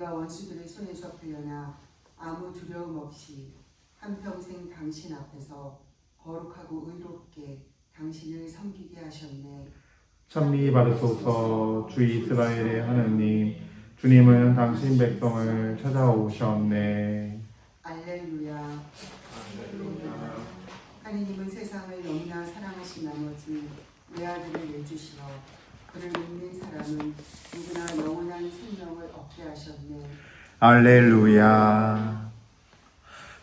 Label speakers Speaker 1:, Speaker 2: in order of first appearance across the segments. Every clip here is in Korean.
Speaker 1: 우리가 원수들의 손에서 풀려나 아무 두려움 없이 한평생 당신 앞에서 거룩하고 의롭게 당신을 섬기게 하셨네.
Speaker 2: 찬미 받으소서. 주 이스라엘의 하느님, 주님은 당신 백성을 찾아오셨네.
Speaker 1: 알렐루야. 하느님은 세상을 너무나 사랑하신 나머지 외아들을 내주시어 그를 믿는 사람은 누구나 영원한 생명을 얻게 하셨네.
Speaker 2: 알렐루야.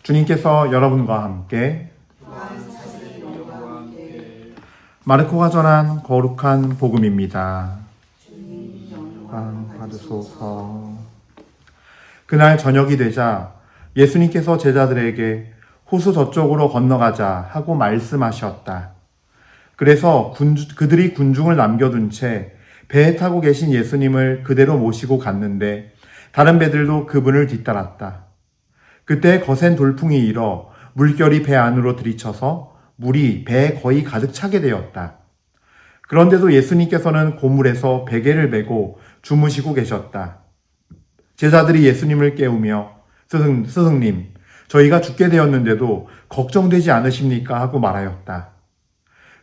Speaker 2: 주님께서 여러분과 함께 마르코가 전한 거룩한 복음입니다. 영광 받으소서. 그날 저녁이 되자 예수님께서 제자들에게 호수 저쪽으로 건너가자 하고 말씀하셨다. 그래서 그들이 군중을 남겨둔 채 배에 타고 계신 예수님을 그대로 모시고 갔는데 다른 배들도 그분을 뒤따랐다. 그때 거센 돌풍이 일어 물결이 배 안으로 들이쳐서 물이 배에 거의 가득 차게 되었다. 그런데도 예수님께서는 고물에서 베개를 메고 주무시고 계셨다. 제자들이 예수님을 깨우며 스승님, 저희가 죽게 되었는데도 걱정되지 않으십니까? 하고 말하였다.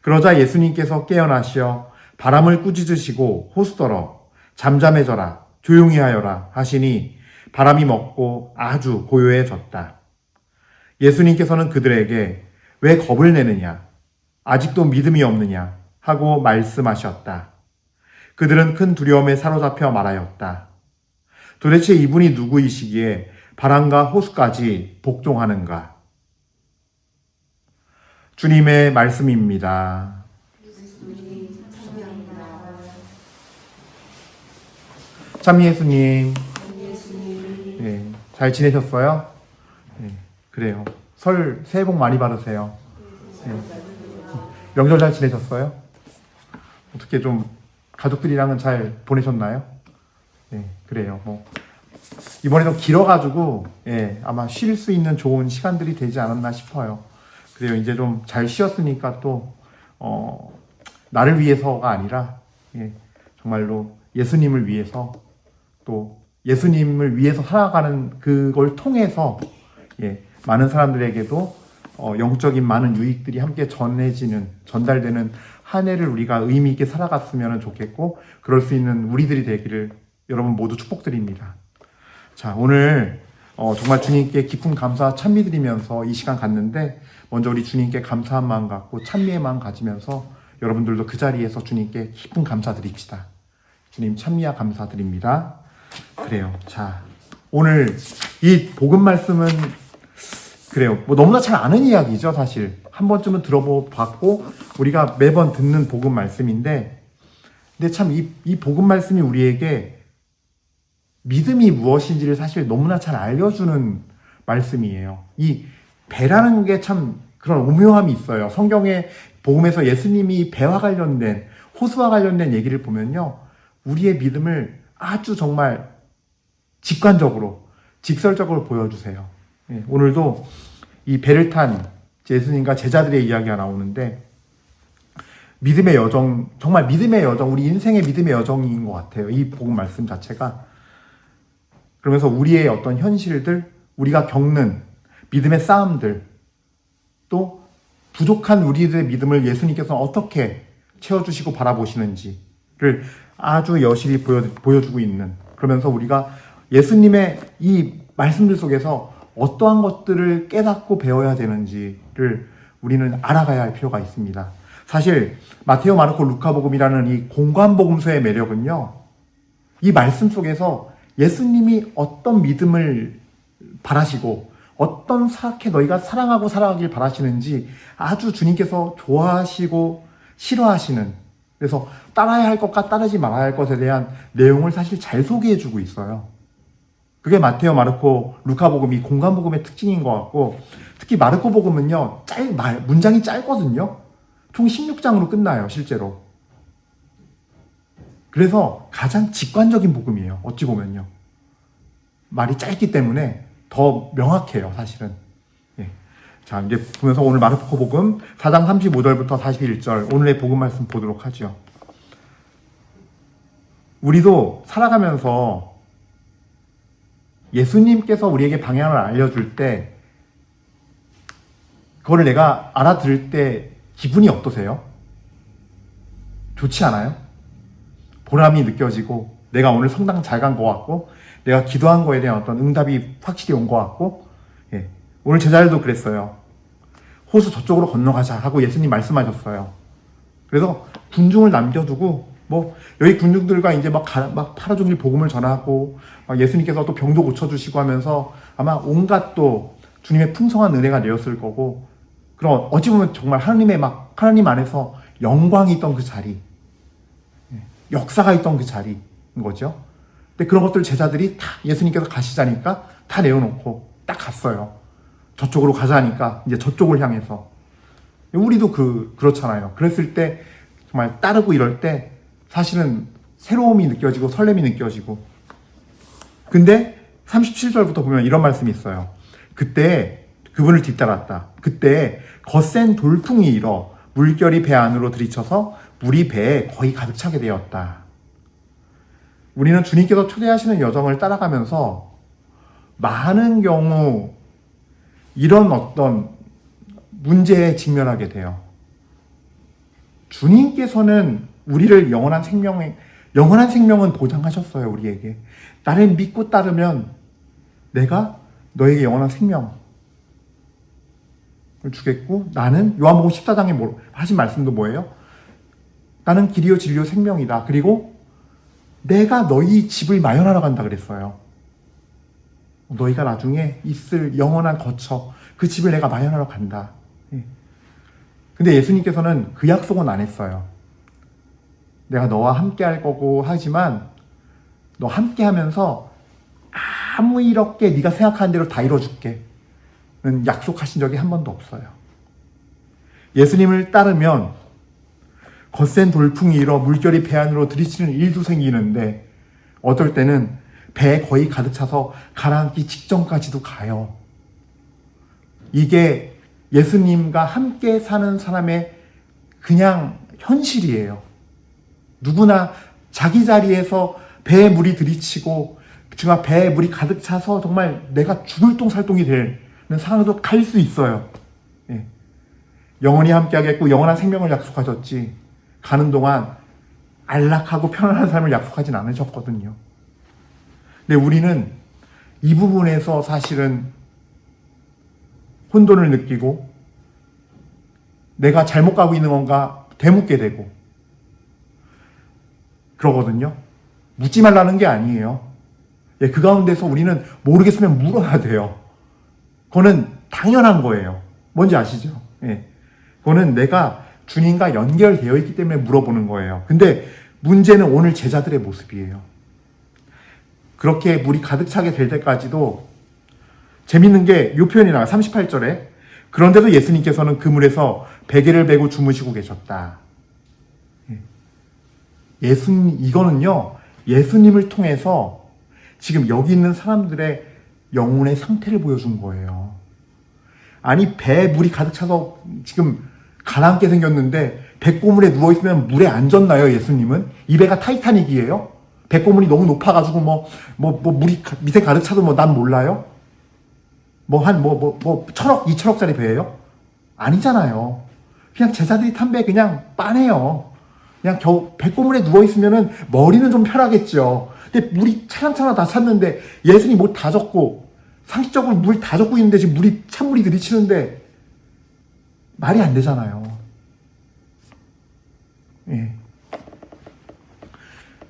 Speaker 2: 그러자 예수님께서 깨어나시어 바람을 꾸짖으시고 호수더러 잠잠해져라, 조용히 하여라 하시니 바람이 멎고 아주 고요해졌다. 예수님께서는 그들에게 왜 겁을 내느냐? 아직도 믿음이 없느냐? 하고 말씀하셨다. 그들은 큰 두려움에 사로잡혀 말하였다. 도대체 이분이 누구이시기에 바람과 호수까지 복종하는가? 주님의 말씀입니다. 참미 예수님, 네, 잘 지내셨어요? 네, 그래요. 설 새해 복 많이 받으세요. 네. 명절 잘 지내셨어요? 어떻게 좀 가족들이랑은 잘 보내셨나요? 네, 그래요. 뭐 이번에도 길어가지고 아마 쉴 수 있는 좋은 시간들이 되지 않았나 싶어요. 그래요. 이제 좀 잘 쉬었으니까 또 나를 위해서가 아니라 정말로 예수님을 위해서 또 예수님을 위해서 살아가는 그걸 통해서 많은 사람들에게도 영적인 많은 유익들이 함께 전달되는 한 해를 우리가 의미 있게 살아갔으면 좋겠고 그럴 수 있는 우리들이 되기를 여러분 모두 축복드립니다. 자, 오늘 정말 주님께 깊은 감사 찬미드리면서 이 시간 갖는데 먼저 우리 주님께 감사한 마음 갖고 찬미의 마음 가지면서 여러분들도 그 자리에서 주님께 깊은 감사드립시다. 주님 찬미와 감사드립니다. 그래요. 자, 오늘 이 복음 말씀은 그래요. 뭐 너무나 잘 아는 이야기죠, 사실. 한 번쯤은 들어봤고 우리가 매번 듣는 복음 말씀인데 근데 참 이 복음 말씀이 우리에게 믿음이 무엇인지를 사실 너무나 잘 알려주는 말씀이에요. 이 배라는 게 참 그런 오묘함이 있어요. 성경의 복음에서 예수님이 배와 관련된 호수와 관련된 얘기를 보면요. 우리의 믿음을 아주 정말 직관적으로 직설적으로 보여주세요. 오늘도 이 배를 탄 예수님과 제자들의 이야기가 나오는데 믿음의 여정, 정말 믿음의 여정, 우리 인생의 믿음의 여정인 것 같아요. 이 복음 말씀 자체가. 그러면서 우리의 어떤 현실들, 우리가 겪는 믿음의 싸움들, 또 부족한 우리들의 믿음을 예수님께서 어떻게 채워주시고 바라보시는지를 아주 여실히 보여주고 있는, 그러면서 우리가 예수님의 이 말씀들 속에서 어떠한 것들을 깨닫고 배워야 되는지를 우리는 알아가야 할 필요가 있습니다. 사실 마테오, 마르코, 루카복음이라는 이 공관복음서의 매력은요, 이 말씀 속에서 예수님이 어떤 믿음을 바라시고 어떻게 너희가 사랑하고 살아가길 바라시는지 아주 주님께서 좋아하시고 싫어하시는, 그래서 따라야 할 것과 따르지 말아야 할 것에 대한 내용을 사실 잘 소개해주고 있어요. 그게 마테오, 마르코, 루카복음이 공관복음의 특징인 것 같고, 특히 마르코복음은요, 문장이 짧거든요. 총 16장으로 끝나요, 실제로. 그래서 가장 직관적인 복음이에요, 어찌 보면요. 말이 짧기 때문에 더 명확해요, 사실은. 자, 이제 보면서 오늘 마르코복음 4장 35절부터 41절, 오늘의 복음 말씀 보도록 하죠. 우리도 살아가면서 예수님께서 우리에게 방향을 알려줄 때 그거를 내가 알아들을 때 기분이 어떠세요? 좋지 않아요? 보람이 느껴지고 내가 오늘 성당 잘 간 것 같고 내가 기도한 거에 대한 어떤 응답이 확실히 온 것 같고 예. 오늘 제자들도 그랬어요. 호수 저쪽으로 건너가자 하고 예수님 말씀하셨어요. 그래서 군중을 남겨두고 뭐 여기 군중들과 이제 막 하루 종일 복음을 전하고 예수님께서 또 병도 고쳐주시고 하면서 아마 온갖 또 주님의 풍성한 은혜가 내렸을 거고 그럼 어찌 보면 정말 하나님 안에서 영광이 있던 그 자리, 역사가 있던 그 자리인 거죠. 근데 그런 것들 제자들이 다 예수님께서 가시자니까 다 내어놓고 딱 갔어요. 저쪽으로 가자니까 이제 저쪽을 향해서. 우리도 그렇잖아요. 그랬을 때 정말 따르고 이럴 때 사실은 새로움이 느껴지고 설렘이 느껴지고. 근데 37절부터 보면 이런 말씀이 있어요. 그때 그분을 뒤따랐다. 그때 거센 돌풍이 일어 물결이 배 안으로 들이쳐서 물이 배에 거의 가득 차게 되었다. 우리는 주님께서 초대하시는 여정을 따라가면서 많은 경우 이런 어떤 문제에 직면하게 돼요. 주님께서는 우리를 영원한 생명은 보장하셨어요, 우리에게. 나를 믿고 따르면 내가 너에게 영원한 생명을 주겠고, 나는 요한복음 14장에 하신 말씀도 뭐예요? 나는 길이요 진리요 생명이다. 그리고 내가 너희 집을 마련하러 간다 그랬어요. 너희가 나중에 있을 영원한 거처, 그 집을 내가 마련하러 간다. 근데 예수님께서는 그 약속은 안 했어요. 내가 너와 함께 할 거고 하지만 너 함께 하면서 아무 일 없게 네가 생각하는 대로 다 이뤄줄게 는 약속하신 적이 한 번도 없어요. 예수님을 따르면 거센 돌풍이 일어 물결이 배 안으로 들이치는 일도 생기는데 어떨 때는 배에 거의 가득 차서 가라앉기 직전까지도 가요. 이게 예수님과 함께 사는 사람의 그냥 현실이에요. 누구나 자기 자리에서 배에 물이 들이치고 정말 배에 물이 가득 차서 정말 내가 죽을 똥살똥이 되는 상황도 갈 수 있어요. 예. 영원히 함께 하겠고 영원한 생명을 약속하셨지 가는 동안 안락하고 편안한 삶을 약속하진 않으셨거든요. 근데 우리는 이 부분에서 사실은 혼돈을 느끼고 내가 잘못 가고 있는 건가 되묻게 되고 그러거든요. 묻지 말라는 게 아니에요. 예, 그 가운데서 우리는 모르겠으면 물어야 돼요. 그거는 당연한 거예요. 뭔지 아시죠? 예. 그거는 내가 주님과 연결되어 있기 때문에 물어보는 거예요. 근데 문제는 오늘 제자들의 모습이에요. 그렇게 물이 가득 차게 될 때까지도 재밌는 게 이 표현이 나와요. 38절에 그런데도 예수님께서는 그물에서 베개를 베고 주무시고 계셨다. 이거는요 예수님을 통해서 지금 여기 있는 사람들의 영혼의 상태를 보여준 거예요. 아니 배에 물이 가득 차서 지금 가라앉게 생겼는데 배꼽물에 누워있으면 물에 안 젖나요? 예수님은? 이 배가 타이타닉이에요? 배꼽물이 너무 높아가지고 물이 밑에 가득 차도 난 몰라요? 천억, 2천억짜리 배예요? 아니잖아요. 그냥 제자들이 탄 배 그냥 빠네요. 그냥 배꼽물에 누워있으면은 머리는 좀 편하겠죠. 근데 물이 차량차량 다 찼는데 예수님 뭐 다 젖고 상식적으로 물 다 젖고 있는데 지금 찬물이 들이치는데 말이 안 되잖아요. 예.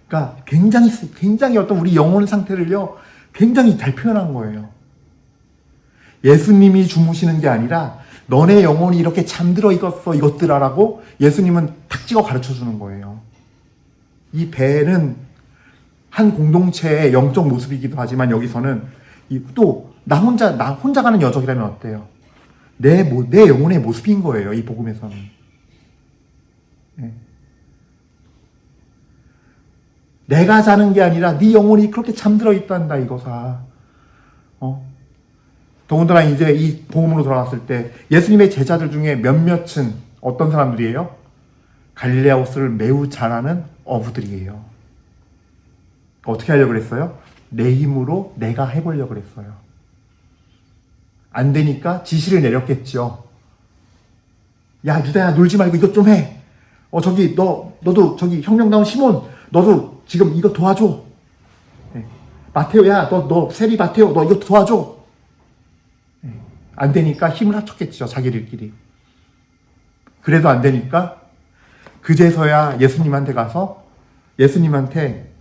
Speaker 2: 그러니까 굉장히 어떤 우리 영혼 상태를요, 굉장히 잘 표현한 거예요. 예수님이 주무시는 게 아니라 너네 영혼이 이렇게 잠들어 있었어 이것들아라고 예수님은 탁 찍어 가르쳐 주는 거예요. 이 배는 한 공동체의 영적 모습이기도 하지만 여기서는 또 나 혼자 가는 여정이라면 어때요? 내 영혼의 모습인 거예요. 이 복음에서는. 네. 내가 자는 게 아니라 네 영혼이 그렇게 잠들어 있단다 이거사. 더군다나 이제 이 복음으로 돌아갔을 때 예수님의 제자들 중에 몇몇은 어떤 사람들이에요? 갈릴레아어를 매우 잘 아는 어부들이에요. 어떻게 하려고 그랬어요? 내 힘으로 내가 해보려고 그랬어요. 안 되니까 지시를 내렸겠죠. 야, 유다야, 놀지 말고 이것 좀 해. 저기, 너도 저기 혁명다운 시몬, 너도 지금 이거 도와줘. 네. 마테오야, 너 세리 마테오, 너 이거 도와줘. 네. 안 되니까 힘을 합쳤겠죠, 자기들끼리. 그래도 안 되니까 그제서야 예수님한테 가서 예수님한테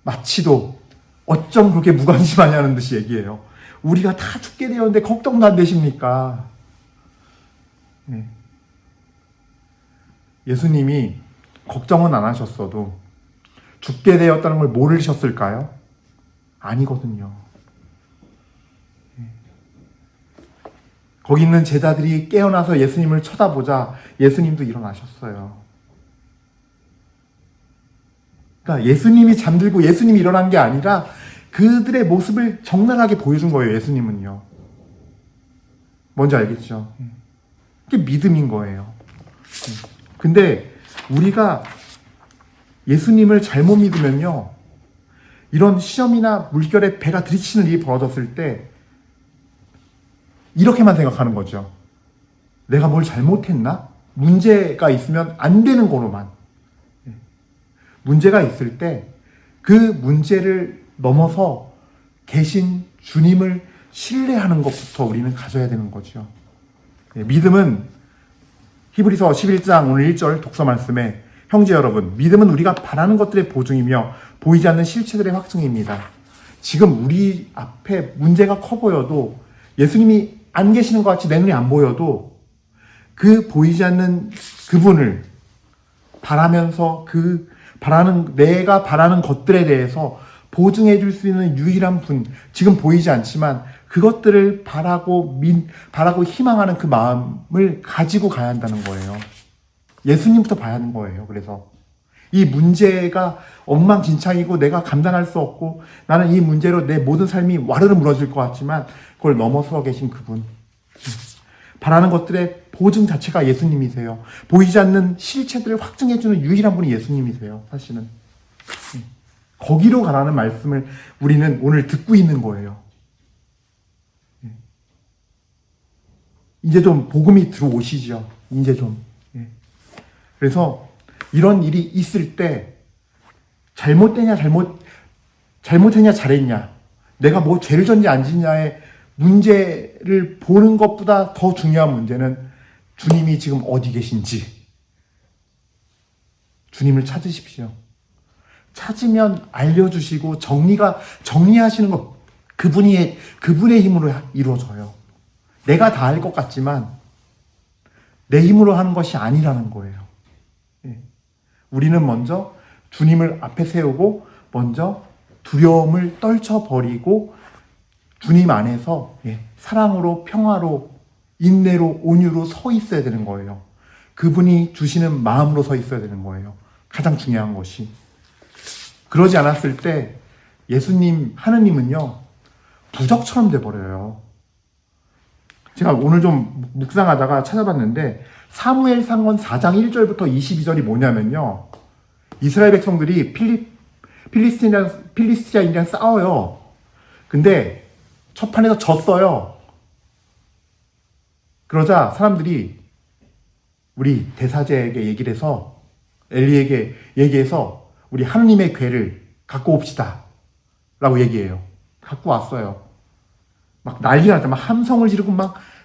Speaker 2: 마치도 어쩜 그렇게 무관심하냐는 듯이 얘기해요. 우리가 다 죽게 되었는데 걱정도 안 되십니까? 네. 예수님이 걱정은 안 하셨어도 죽게 되었다는 걸 모르셨을까요? 아니거든요. 네. 거기 있는 제자들이 깨어나서 예수님을 쳐다보자 예수님도 일어나셨어요. 그러니까 예수님이 잠들고 예수님이 일어난 게 아니라 그들의 모습을 적나라하게 보여준 거예요, 예수님은요. 뭔지 알겠죠? 그게 믿음인 거예요. 근데 우리가 예수님을 잘못 믿으면요, 이런 시험이나 물결에 배가 들이치는 일이 벌어졌을 때 이렇게만 생각하는 거죠. 내가 뭘 잘못했나? 문제가 있으면 안 되는 거로만. 문제가 있을 때 그 문제를 넘어서 계신 주님을 신뢰하는 것부터 우리는 가져야 되는 거죠. 믿음은 히브리서 11장 오늘 1절 독서 말씀에 형제 여러분, 믿음은 우리가 바라는 것들의 보증이며 보이지 않는 실체들의 확증입니다. 지금 우리 앞에 문제가 커 보여도 예수님이 안 계시는 것 같이 내 눈에 안 보여도 그 보이지 않는 그분을 바라면서 내가 바라는 것들에 대해서 보증해 줄 수 있는 유일한 분, 지금 보이지 않지만 그것들을 바라고 희망하는 그 마음을 가지고 가야 한다는 거예요. 예수님부터 봐야 하는 거예요. 그래서 이 문제가 엉망진창이고 내가 감당할 수 없고 나는 이 문제로 내 모든 삶이 와르르 무너질 것 같지만 그걸 넘어서 계신 그분, 바라는 것들의 보증 자체가 예수님이세요. 보이지 않는 실체들을 확증해주는 유일한 분이 예수님이세요. 사실은 거기로 가라는 말씀을 우리는 오늘 듣고 있는 거예요. 이제 좀 복음이 들어오시죠. 이제 좀. 그래서 이런 일이 있을 때 잘못했냐 잘했냐, 내가 뭐 죄를 졌냐 안 짓냐의 문제를 보는 것보다 더 중요한 문제는 주님이 지금 어디 계신지, 주님을 찾으십시오. 찾으면 알려주시고 정리하시는 것, 그분의 힘으로 이루어져요. 내가 다 할 것 같지만 내 힘으로 하는 것이 아니라는 거예요. 우리는 먼저 주님을 앞에 세우고 먼저 두려움을 떨쳐버리고 주님 안에서 사랑으로, 평화로, 인내로, 온유로 서 있어야 되는 거예요. 그분이 주시는 마음으로 서 있어야 되는 거예요. 가장 중요한 것이. 그러지 않았을 때 하느님은요, 부적처럼 돼버려요. 제가 오늘 좀 묵상하다가 찾아봤는데 사무엘상권 4장 1절부터 22절이 뭐냐면요, 이스라엘 백성들이 필리스티아인이랑 싸워요. 근데 첫 판에서 졌어요. 그러자 사람들이 우리 대사제에게 얘기를 해서, 엘리에게 얘기해서 우리 하느님의 궤를 갖고 옵시다 라고 얘기해요. 갖고 왔어요. 막 난리가 났다. 막 함성을 지르고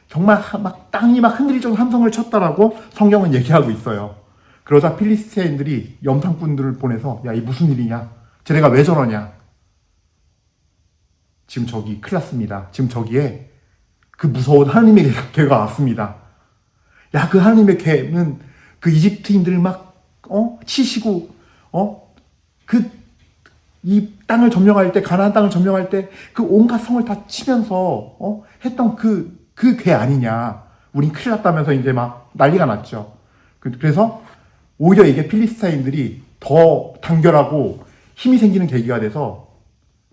Speaker 2: 정말 땅이 흔들릴 정도로 함성을 쳤다라고 성경은 얘기하고 있어요. 그러자 필리스티아인들이 염탐꾼들을 보내서, 야, 이 무슨 일이냐? 쟤네가 왜 저러냐? 지금 저기 큰일 났습니다. 지금 저기에 그 무서운 하느님의 궤가 왔습니다. 야, 그 하느님의 궤는 그 이집트인들을 치시고, 이 땅을 점령할 때, 가나안 땅을 점령할 때 그 온갖 성을 다 치면서 했던 그 궤 아니냐. 우린 큰일 났다면서 이제 막 난리가 났죠. 그래서 오히려 이게 필리스타인들이 더 단결하고 힘이 생기는 계기가 돼서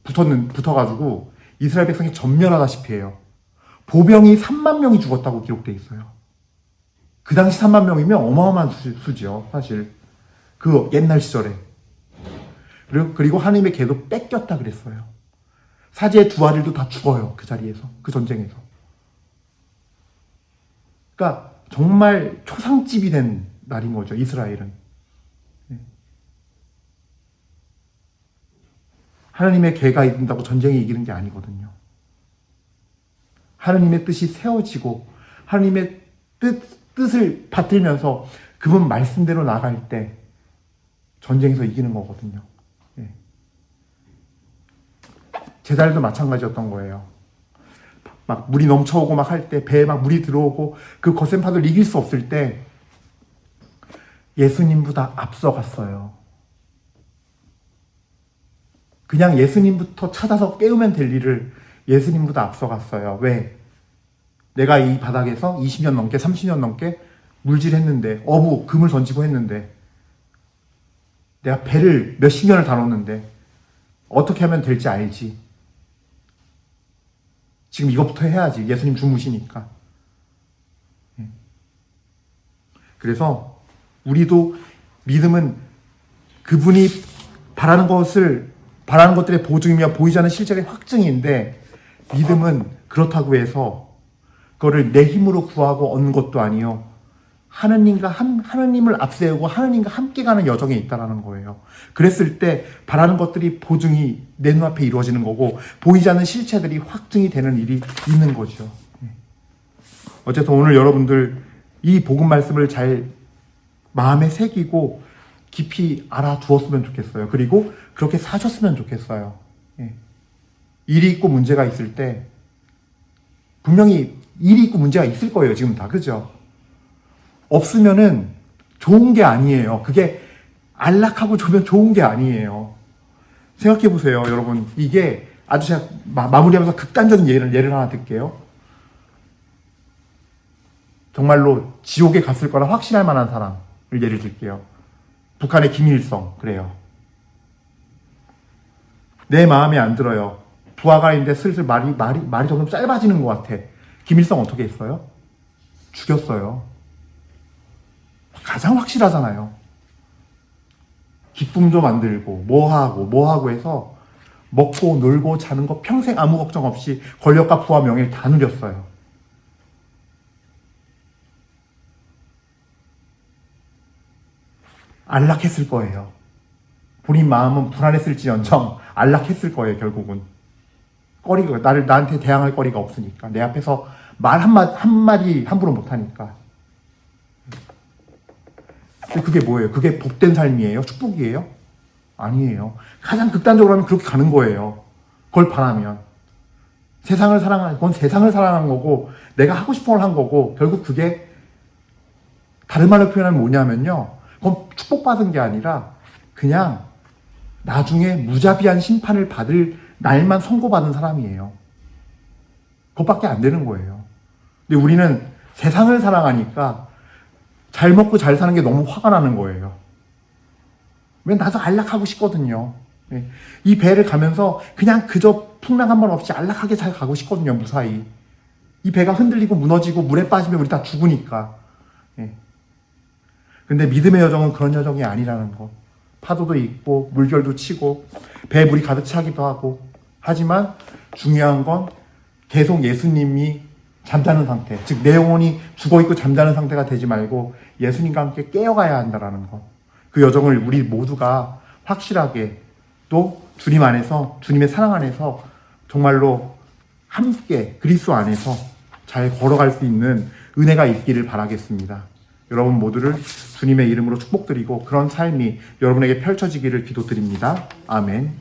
Speaker 2: 붙어가지고 이스라엘 백성이 전멸하다시피 해요. 보병이 3만 명이 죽었다고 기록되어 있어요. 그 당시 3만 명이면 어마어마한 수죠, 사실. 그 옛날 시절에. 그리고 하나님의 궤도 뺏겼다 그랬어요. 사제의 두 아들도 다 죽어요. 그 자리에서, 그 전쟁에서. 그러니까 정말 초상집이 된 날인 거죠, 이스라엘은. 하나님의 계가 이긴다고 전쟁이 이기는 게 아니거든요. 하나님의 뜻이 세워지고 하나님의 뜻을 받들면서 그분 말씀대로 나갈 때 전쟁에서 이기는 거거든요. 제자들도 마찬가지였던 거예요. 막 물이 넘쳐오고 막 할 때, 배에 막 물이 들어오고 그 거센 파도를 이길 수 없을 때 예수님보다 앞서갔어요. 그냥 예수님부터 찾아서 깨우면 될 일을 예수님보다 앞서갔어요. 왜? 내가 이 바닥에서 20년 넘게 30년 넘게 물질했는데, 금을 던지고 했는데, 내가 배를 몇십 년을 다뤘는데 어떻게 하면 될지 알지. 지금 이것부터 해야지. 예수님 주무시니까. 그래서 우리도 믿음은 그분이 바라는 것들의 보증이며 보이지 않는 실제의 확증인데, 믿음은 그렇다고 해서 그거를 내 힘으로 구하고 얻는 것도 아니요, 하나님을 앞세우고 하나님과 함께 가는 여정에 있다라는 거예요. 그랬을 때 바라는 것들이 보증이 내 눈앞에 이루어지는 거고, 보이지 않는 실체들이 확증이 되는 일이 있는 거죠. 어쨌든 오늘 여러분들 이 복음 말씀을 잘 마음에 새기고 깊이 알아두었으면 좋겠어요. 그리고 그렇게 사셨으면 좋겠어요. 일이 있고 문제가 있을 때 분명히 일이 있고 문제가 있을 거예요. 지금 다. 그죠? 없으면은 좋은 게 아니에요. 그게 안락하고 좋은 게 아니에요. 생각해 보세요, 여러분. 이게 아주 제가 마무리하면서 극단적인 예를 하나 들게요. 정말로 지옥에 갔을 거라 확신할 만한 사람을 예를 들게요. 북한의 김일성, 그래요. 내 마음에 안 들어요. 부하가 있는데 슬슬 말이 점점 짧아지는 것 같아. 김일성 어떻게 했어요? 죽였어요. 가장 확실하잖아요. 기쁨도 만들고 뭐하고 해서 먹고 놀고 자는 거 평생 아무 걱정 없이 권력과 부와 명예를 다 누렸어요. 안락했을 거예요. 본인 마음은 불안했을지언정 안락했을 거예요. 결국은 거리가 나한테 대항할 거리가 없으니까, 내 앞에서 말 한마디 함부로 못하니까. 그게 뭐예요? 그게 복된 삶이에요? 축복이에요? 아니에요. 가장 극단적으로 하면 그렇게 가는 거예요. 그걸 바라면. 세상을 사랑하는 건 세상을 사랑한 거고, 내가 하고 싶은 걸 한 거고, 결국 그게 다른 말로 표현하면 뭐냐면요, 그건 축복받은 게 아니라 그냥 나중에 무자비한 심판을 받을 날만 선고받은 사람이에요. 그것밖에 안 되는 거예요. 근데 우리는 세상을 사랑하니까 잘 먹고 잘 사는 게 너무 화가 나는 거예요. 왜? 나도 안락하고 싶거든요. 이 배를 가면서 그냥 그저 풍랑 한 번 없이 안락하게 잘 가고 싶거든요. 무사히. 이 배가 흔들리고 무너지고 물에 빠지면 우리 다 죽으니까. 근데 믿음의 여정은 그런 여정이 아니라는 거. 파도도 있고 물결도 치고 배에 물이 가득 차기도 하고, 하지만 중요한 건 계속 예수님이 잠자는 상태, 즉 내 영혼이 죽어있고 잠자는 상태가 되지 말고 예수님과 함께 깨어가야 한다라는 것. 그 여정을 우리 모두가 확실하게 또 주님 안에서, 주님의 사랑 안에서 정말로 함께 그리스도 안에서 잘 걸어갈 수 있는 은혜가 있기를 바라겠습니다. 여러분 모두를 주님의 이름으로 축복드리고 그런 삶이 여러분에게 펼쳐지기를 기도드립니다. 아멘.